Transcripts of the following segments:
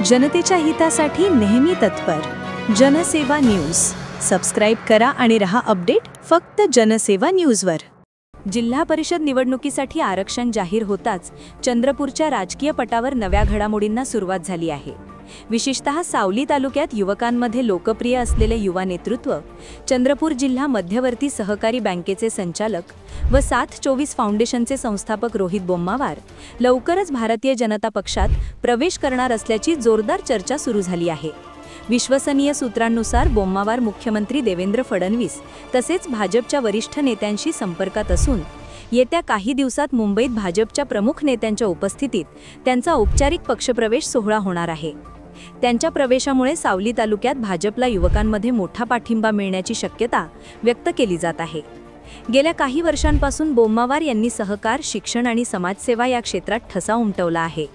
जनतेच्या हितासाठी नेहमी तत्पर जनसेवा न्यूज सबस्क्राइब करा आणि रहा अपडेट फक्त जनसेवा न्यूजवर। जिल्हा परिषद निवडणुकीसाठी आरक्षण जाहीर होताच चंद्रपूरच्या राजकीय पटावर नव्या घडामोडींना सुरुवात झाली आहे। विशेषतः सावली तालुक्यात युवकांमध्ये लोकप्रिय असलेले युवा नेतृत्व, चंद्रपूर जिल्हा मध्यवर्ती सहकारी बँकेचे संचालक व 724 फाउंडेशनचे संस्थापक रोहित बोम्मावार लवकरच भारतीय जनता पक्षात प्रवेश करणार असल्याची जोरदार चर्चा सुरू झाली आहे। विश्वसनीय सूत्रांनुसार बोम्मावार मुख्यमंत्री देवेंद्र फडणवीस तसेच भाजपच्या वरिष्ठ नेत्यांशी संपर्कात असून येत्या काही दिवसात मुंबईत भाजपच्या प्रमुख नेत्यांच्या उपस्थितीत त्यांचा औपचारिक पक्षप्रवेश सोहळा होणार आहे। त्यांच्या प्रवेशामुळे सावली तालुक्यात भाजपला युवकांमध्ये मोठा पाठिंबा मिळण्याची शक्यता व्यक्त केली जात आहे। गेल्या काही वर्षांपासून बोम्मावार यांनी सहकार, शिक्षण आणि समाजसेवा या क्षेत्रात ठसा उमटवला आहे।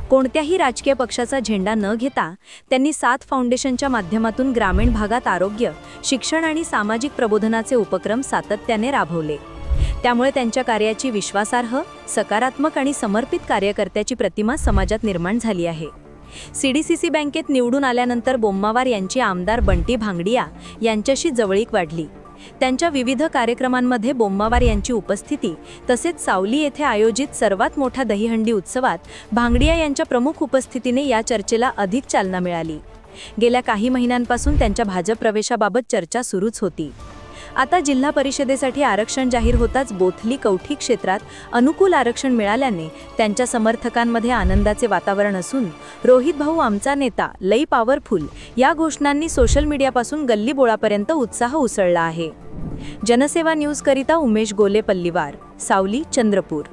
कोणत्याही राजकीय पक्षाचा झेंडा न घेता त्यांनी 7 फाउंडेशनच्या माध्यमातून ग्रामीण भागात आरोग्य, शिक्षण आणि सामाजिक प्रबोधनाचे उपक्रम सातत्याने राबवले। त्यामुळे त्यांच्या कार्याची विश्वासार्ह, सकारात्मक आणि समर्पित कार्यकर्त्याची प्रतिमा समाजात निर्माण झाली आहे। सीडीसीसी बँकेत निवडून आल्यानंतर बोम्मावार यांची आमदार बंटी भांगडिया यांच्याशी जवळीक वाढली। त्यांच्या विविध कार्यक्रमांमध्ये बोम्मावार यांची उपस्थिती तसेच सावली येथे आयोजित सर्वात मोठा दहीहंडी उत्सवात भांगडिया यांच्या प्रमुख उपस्थितीने या चर्चेला अधिक चालना मिळाली। गेल्या काही महिन्यांपासून त्यांच्या भाजप प्रवेशाबाबत चर्चा सुरूच होती। आता जिल्हा परिषदेसाठी आरक्षण जाहीर होताच बोथली कवठी क्षेत्रात अनुकूल आरक्षण मिळाल्याने त्यांच्या समर्थकांमध्ये आनंदाचे वातावरण असून रोहित भाऊ आमचा नेता लई पॉवरफुल या घोषणांनी सोशल मीडियापासून गल्लीबोळापर्यंत उत्साह उसळला आहे। जनसेवा न्यूज करिता उमेश गोले, पल्लीवार, सावली, चंद्रपूर।